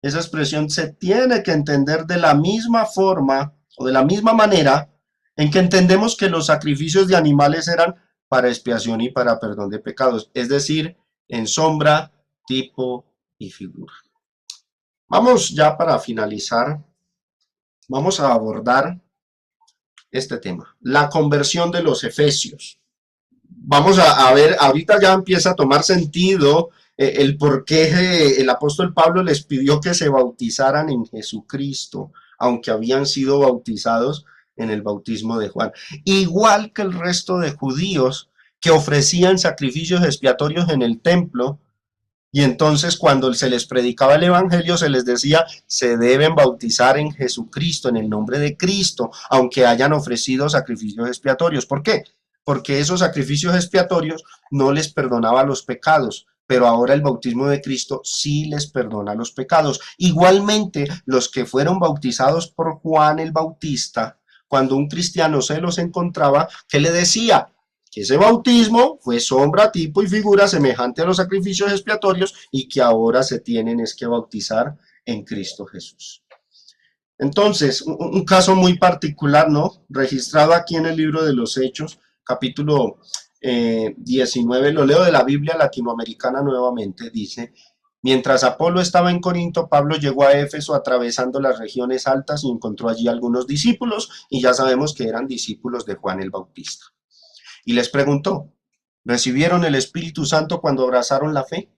esa expresión se tiene que entender de la misma forma o de la misma manera en que entendemos que los sacrificios de animales eran para expiación y para perdón de pecados, es decir, en sombra, tipo y figura. Vamos ya para finalizar, vamos a abordar este tema, la conversión de los efesios. Vamos a ver, ahorita ya empieza a tomar sentido el por qué el apóstol Pablo les pidió que se bautizaran en Jesucristo, aunque habían sido bautizados en el bautismo de Juan. Igual que el resto de judíos que ofrecían sacrificios expiatorios en el templo, y entonces cuando se les predicaba el evangelio se les decía, se deben bautizar en Jesucristo, en el nombre de Cristo, aunque hayan ofrecido sacrificios expiatorios. ¿Por qué? Porque esos sacrificios expiatorios no les perdonaba los pecados, pero ahora el bautismo de Cristo sí les perdona los pecados. Igualmente, los que fueron bautizados por Juan el Bautista, cuando un cristiano se los encontraba, ¿qué le decía? Que ese bautismo fue sombra, tipo y figura semejante a los sacrificios expiatorios y que ahora se tienen es que bautizar en Cristo Jesús. Entonces, un caso muy particular, ¿no? Registrado aquí en el libro de los Hechos, capítulo 19, lo leo de la Biblia latinoamericana nuevamente, dice: mientras Apolo estaba en Corinto, Pablo llegó a Éfeso atravesando las regiones altas y encontró allí algunos discípulos, y ya sabemos que eran discípulos de Juan el Bautista. Y les preguntó, ¿recibieron el Espíritu Santo cuando abrazaron la fe?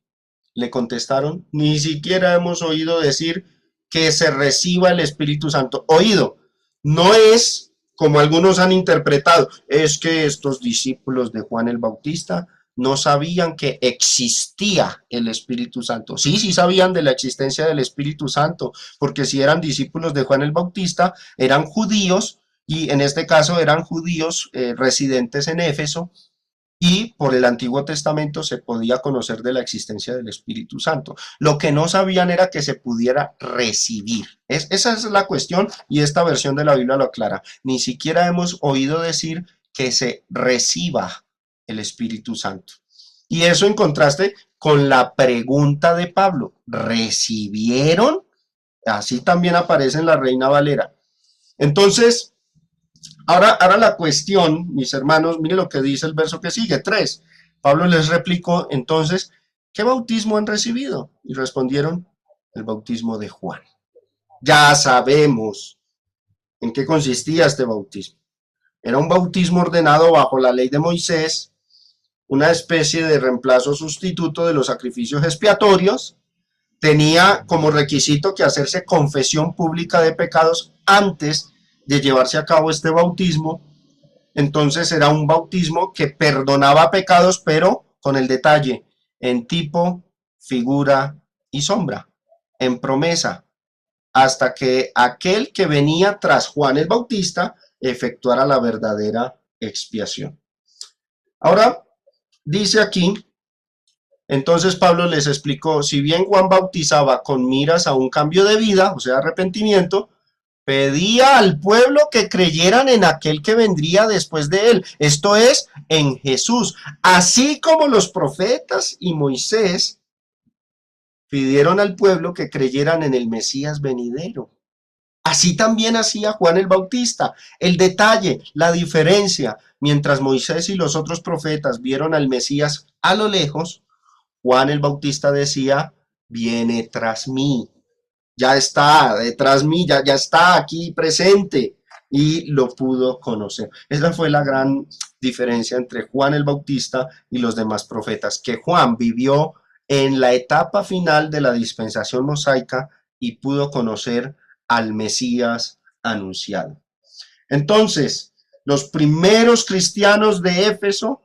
Le contestaron, ni siquiera hemos oído decir que se reciba el Espíritu Santo. Oído, no es como algunos han interpretado, es que estos discípulos de Juan el Bautista no sabían que existía el Espíritu Santo. Sí, sí sabían de la existencia del Espíritu Santo, porque si eran discípulos de Juan el Bautista, eran judíos, y en este caso eran judíos residentes en Éfeso, y por el Antiguo Testamento se podía conocer de la existencia del Espíritu Santo. Lo que no sabían era que se pudiera recibir. Esa es la cuestión, y esta versión de la Biblia lo aclara. Ni siquiera hemos oído decir que se reciba el Espíritu Santo. Y eso en contraste con la pregunta de Pablo, ¿recibieron? Así también aparece en la Reina Valera. Entonces, ahora la cuestión, mis hermanos, miren lo que dice el verso que sigue, 3. Pablo les replicó, entonces, ¿qué bautismo han recibido? Y respondieron, el bautismo de Juan. Ya sabemos en qué consistía este bautismo. Era un bautismo ordenado bajo la ley de Moisés, una especie de reemplazo sustituto de los sacrificios expiatorios. Tenía como requisito que hacerse confesión pública de pecados antes de llevarse a cabo este bautismo. Entonces era un bautismo que perdonaba pecados, pero con el detalle, en tipo, figura y sombra, en promesa, hasta que aquel que venía tras Juan el Bautista efectuara la verdadera expiación. Ahora, dice aquí, entonces Pablo les explicó, si bien Juan bautizaba con miras a un cambio de vida, o sea, arrepentimiento, pedía al pueblo que creyeran en aquel que vendría después de él, esto es, en Jesús, así como los profetas y Moisés pidieron al pueblo que creyeran en el Mesías venidero. Así también hacía Juan el Bautista. El detalle, la diferencia, mientras Moisés y los otros profetas vieron al Mesías a lo lejos, Juan el Bautista decía, viene tras mí, ya está detrás mí, ya está aquí presente, y lo pudo conocer. Esa fue la gran diferencia entre Juan el Bautista y los demás profetas, que Juan vivió en la etapa final de la dispensación mosaica y pudo conocer al Mesías anunciado. Entonces, los primeros cristianos de Éfeso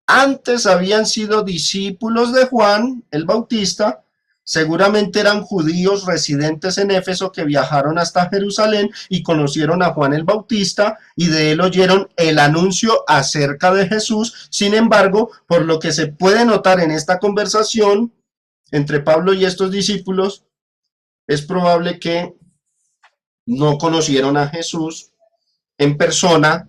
antes habían sido discípulos de Juan el Bautista, seguramente eran judíos residentes en Éfeso que viajaron hasta Jerusalén y conocieron a Juan el Bautista y de él oyeron el anuncio acerca de Jesús. Sin embargo, por lo que se puede notar en esta conversación entre Pablo y estos discípulos, es probable que no conocieron a Jesús en persona,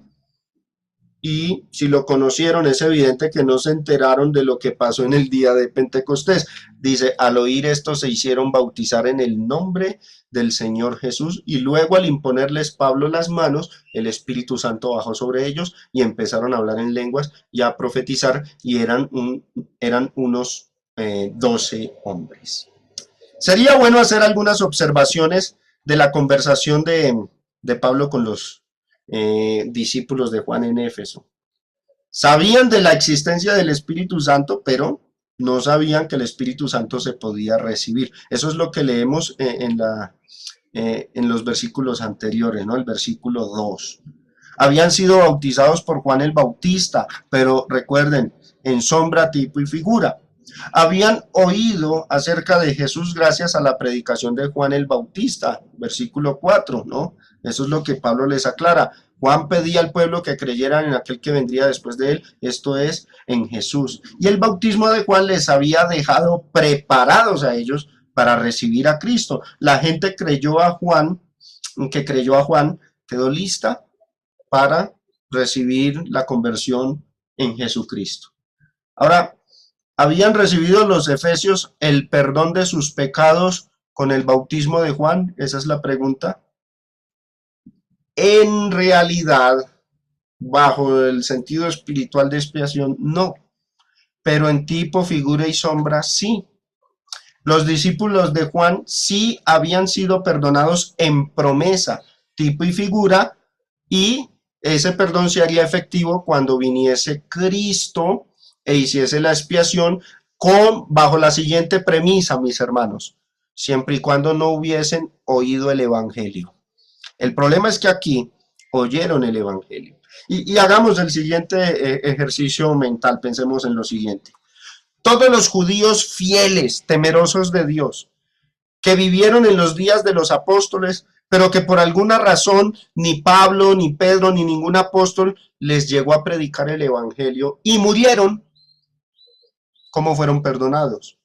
y si lo conocieron es evidente que no se enteraron de lo que pasó en el día de Pentecostés. Dice, al oír esto se hicieron bautizar en el nombre del Señor Jesús, y luego al imponerles Pablo las manos, el Espíritu Santo bajó sobre ellos y empezaron a hablar en lenguas y a profetizar, y eran unos 12 hombres. Sería bueno hacer algunas observaciones de la conversación de Pablo con los discípulos de Juan en Éfeso. Sabían de la existencia del Espíritu Santo, pero no sabían que el Espíritu Santo se podía recibir. Eso es lo que leemos en los versículos anteriores, ¿no? El versículo 2. Habían sido bautizados por Juan el Bautista, pero recuerden, en sombra, tipo y figura. Habían oído acerca de Jesús gracias a la predicación de Juan el Bautista, versículo 4, ¿no? Eso es lo que Pablo les aclara. Juan pedía al pueblo que creyeran en aquel que vendría después de él, esto es, en Jesús. Y el bautismo de Juan les había dejado preparados a ellos para recibir a Cristo. La gente creyó a Juan, quedó lista para recibir la conversión en Jesucristo. Ahora, ¿habían recibido los efesios el perdón de sus pecados con el bautismo de Juan? Esa es la pregunta. En realidad, bajo el sentido espiritual de expiación, no. Pero en tipo, figura y sombra, sí. Los discípulos de Juan sí habían sido perdonados en promesa, tipo y figura, y ese perdón se haría efectivo cuando viniese Cristo e hiciese la expiación bajo la siguiente premisa, mis hermanos, siempre y cuando no hubiesen oído el Evangelio. El problema es que aquí oyeron el Evangelio. Y hagamos el siguiente ejercicio mental, pensemos en lo siguiente. Todos los judíos fieles, temerosos de Dios, que vivieron en los días de los apóstoles, pero que por alguna razón ni Pablo, ni Pedro, ni ningún apóstol les llegó a predicar el Evangelio y murieron, ¿cómo fueron perdonados?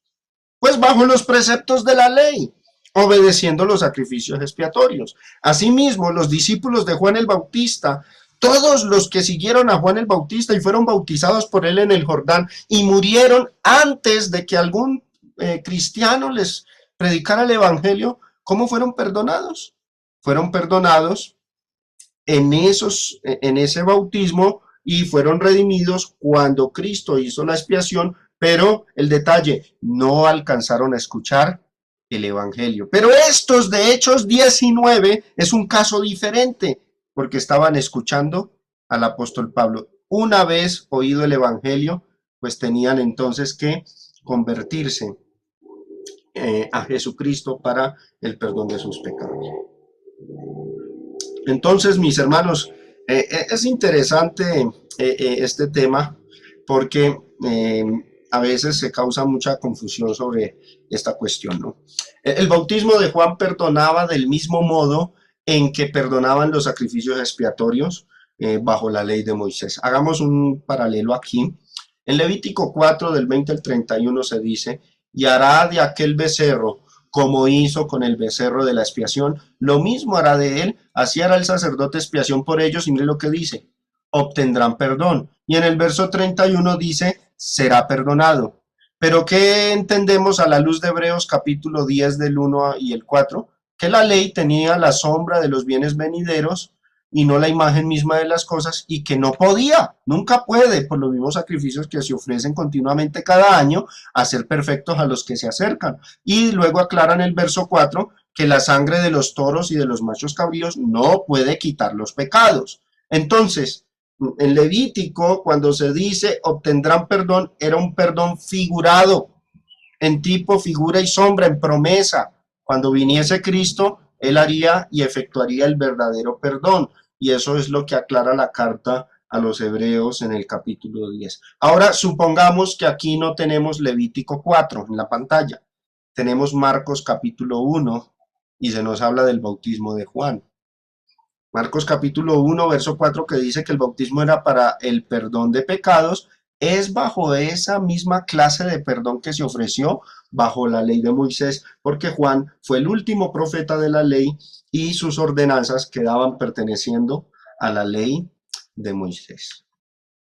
Pues bajo los preceptos de la ley, obedeciendo los sacrificios expiatorios. Asimismo, los discípulos de Juan el Bautista, todos los que siguieron a Juan el Bautista y fueron bautizados por él en el Jordán y murieron antes de que algún cristiano les predicara el Evangelio, ¿cómo fueron perdonados? Fueron perdonados en ese bautismo y fueron redimidos cuando Cristo hizo la expiación, pero el detalle, no alcanzaron a escuchar el Evangelio. Pero estos de Hechos 19 es un caso diferente, porque estaban escuchando al apóstol Pablo. Una vez oído el Evangelio, pues tenían entonces que convertirse a Jesucristo para el perdón de sus pecados. Entonces, mis hermanos, es interesante este tema, porque a veces se causa mucha confusión sobre esta cuestión, ¿no? El bautismo de Juan perdonaba del mismo modo en que perdonaban los sacrificios expiatorios bajo la ley de Moisés. Hagamos un paralelo aquí. En Levítico 4, del 20 al 31 se dice, y hará de aquel becerro como hizo con el becerro de la expiación, lo mismo hará de él, así hará el sacerdote expiación por ellos, y mire lo que dice, obtendrán perdón. Y en el verso 31 dice, será perdonado. Pero ¿qué entendemos a la luz de Hebreos capítulo 10 del 1 y el 4? Que la ley tenía la sombra de los bienes venideros y no la imagen misma de las cosas, y que no podía, nunca puede, por los mismos sacrificios que se ofrecen continuamente cada año, hacer perfectos a los que se acercan. Y luego aclaran el verso 4 que la sangre de los toros y de los machos cabríos no puede quitar los pecados. Entonces, en Levítico, cuando se dice obtendrán perdón, era un perdón figurado, en tipo, figura y sombra, en promesa. Cuando viniese Cristo, él haría y efectuaría el verdadero perdón. Y eso es lo que aclara la carta a los Hebreos en el capítulo 10. Ahora, supongamos que aquí no tenemos Levítico 4 en la pantalla. Tenemos Marcos capítulo 1 y se nos habla del bautismo de Juan. Marcos capítulo 1, verso 4, que dice que el bautismo era para el perdón de pecados, es bajo esa misma clase de perdón que se ofreció bajo la ley de Moisés, porque Juan fue el último profeta de la ley y sus ordenanzas quedaban perteneciendo a la ley de Moisés.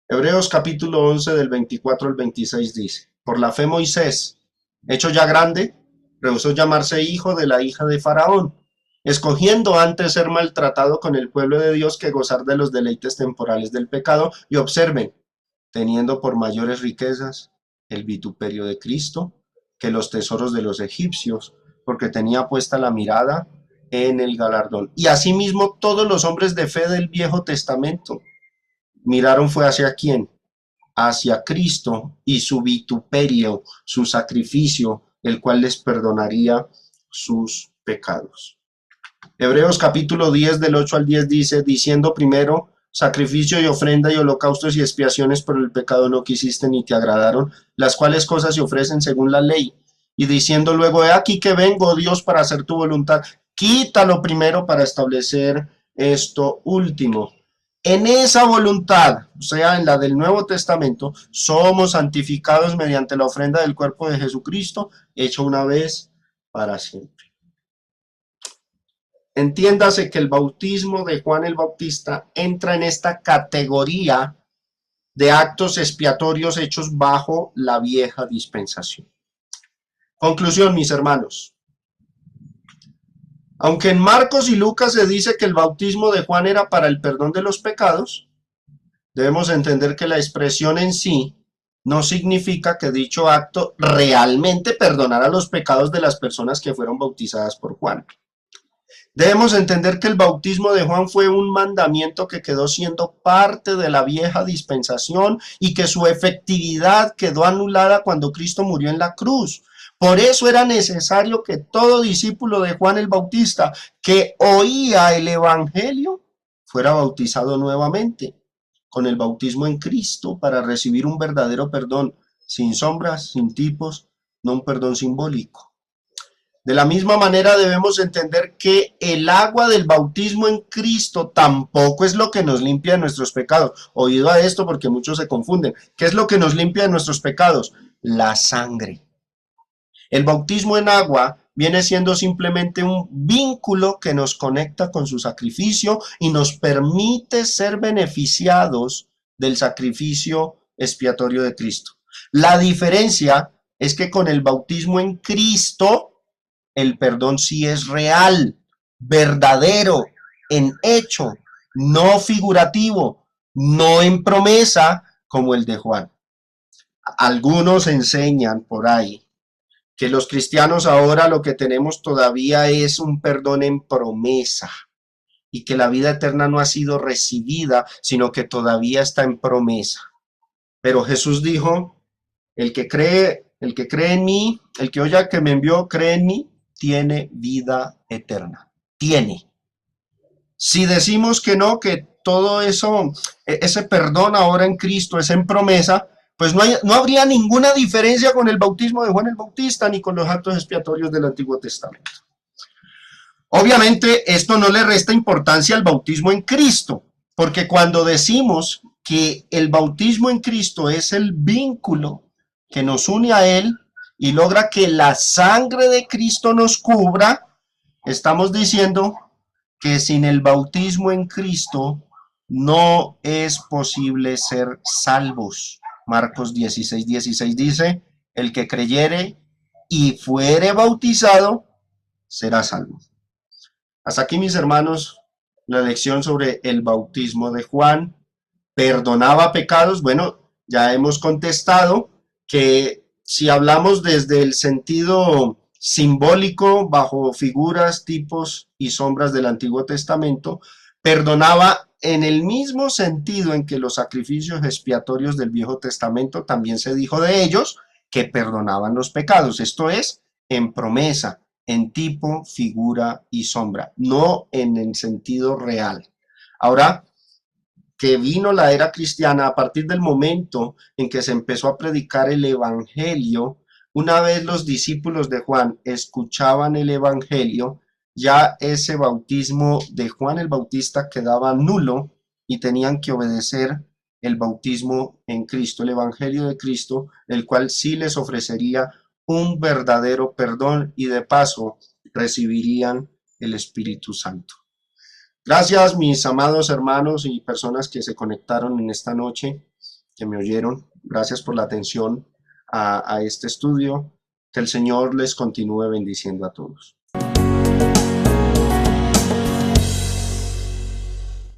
Hebreos capítulo 11 del 24 al 26 dice, por la fe Moisés, hecho ya grande, rehusó llamarse hijo de la hija de Faraón, escogiendo antes ser maltratado con el pueblo de Dios que gozar de los deleites temporales del pecado. Y observen, teniendo por mayores riquezas el vituperio de Cristo que los tesoros de los egipcios, porque tenía puesta la mirada en el galardón. Y asimismo todos los hombres de fe del Viejo Testamento miraron fue hacia quién, hacia Cristo y su vituperio, su sacrificio, el cual les perdonaría sus pecados. Hebreos capítulo 10 del 8 al 10 dice, diciendo primero, sacrificio y ofrenda y holocaustos y expiaciones por el pecado no quisiste ni te agradaron, las cuales cosas se ofrecen según la ley. Y diciendo luego, he aquí que vengo, Dios, para hacer tu voluntad. Quítalo primero para establecer esto último. En esa voluntad, o sea, en la del Nuevo Testamento, somos santificados mediante la ofrenda del cuerpo de Jesucristo, hecha una vez para siempre. Entiéndase que el bautismo de Juan el Bautista entra en esta categoría de actos expiatorios hechos bajo la vieja dispensación. Conclusión, mis hermanos. Aunque en Marcos y Lucas se dice que el bautismo de Juan era para el perdón de los pecados, debemos entender que la expresión en sí no significa que dicho acto realmente perdonara los pecados de las personas que fueron bautizadas por Juan. Debemos entender que el bautismo de Juan fue un mandamiento que quedó siendo parte de la vieja dispensación y que su efectividad quedó anulada cuando Cristo murió en la cruz. Por eso era necesario que todo discípulo de Juan el Bautista que oía el Evangelio fuera bautizado nuevamente con el bautismo en Cristo para recibir un verdadero perdón, sin sombras, sin tipos, no un perdón simbólico. De la misma manera debemos entender que el agua del bautismo en Cristo tampoco es lo que nos limpia de nuestros pecados. Oído a esto porque muchos se confunden. ¿Qué es lo que nos limpia de nuestros pecados? La sangre. El bautismo en agua viene siendo simplemente un vínculo que nos conecta con su sacrificio y nos permite ser beneficiados del sacrificio expiatorio de Cristo. La diferencia es que con el bautismo en Cristo, el perdón sí es real, verdadero, en hecho, no figurativo, no en promesa como el de Juan. Algunos enseñan por ahí que los cristianos ahora lo que tenemos todavía es un perdón en promesa y que la vida eterna no ha sido recibida, sino que todavía está en promesa. Pero Jesús dijo, el que cree en mí, el que oye que me envió, cree en mí, tiene vida eterna. Tiene. Si decimos que no, que todo eso, ese perdón ahora en Cristo es en promesa, pues no habría ninguna diferencia con el bautismo de Juan el Bautista ni con los actos expiatorios del Antiguo Testamento. Obviamente esto no le resta importancia al bautismo en Cristo, porque cuando decimos que el bautismo en Cristo es el vínculo que nos une a Él y logra que la sangre de Cristo nos cubra, estamos diciendo que sin el bautismo en Cristo no es posible ser salvos. Marcos 16:16 dice, el que creyere y fuere bautizado será salvo. Hasta aquí, mis hermanos, la lección sobre el bautismo de Juan. ¿Perdonaba pecados? Bueno, ya hemos contestado que si hablamos desde el sentido simbólico, bajo figuras, tipos y sombras del Antiguo Testamento, perdonaba en el mismo sentido en que los sacrificios expiatorios del Viejo Testamento también se dijo de ellos que perdonaban los pecados. Esto es, en promesa, en tipo, figura y sombra, no en el sentido real. Ahora que vino la era cristiana, a partir del momento en que se empezó a predicar el evangelio, una vez los discípulos de Juan escuchaban el evangelio, ya ese bautismo de Juan el Bautista quedaba nulo y tenían que obedecer el bautismo en Cristo, el Evangelio de Cristo, el cual sí les ofrecería un verdadero perdón y de paso recibirían el Espíritu Santo. Gracias, mis amados hermanos y personas que se conectaron en esta noche, que me oyeron. Gracias por la atención a este estudio. Que el Señor les continúe bendiciendo a todos.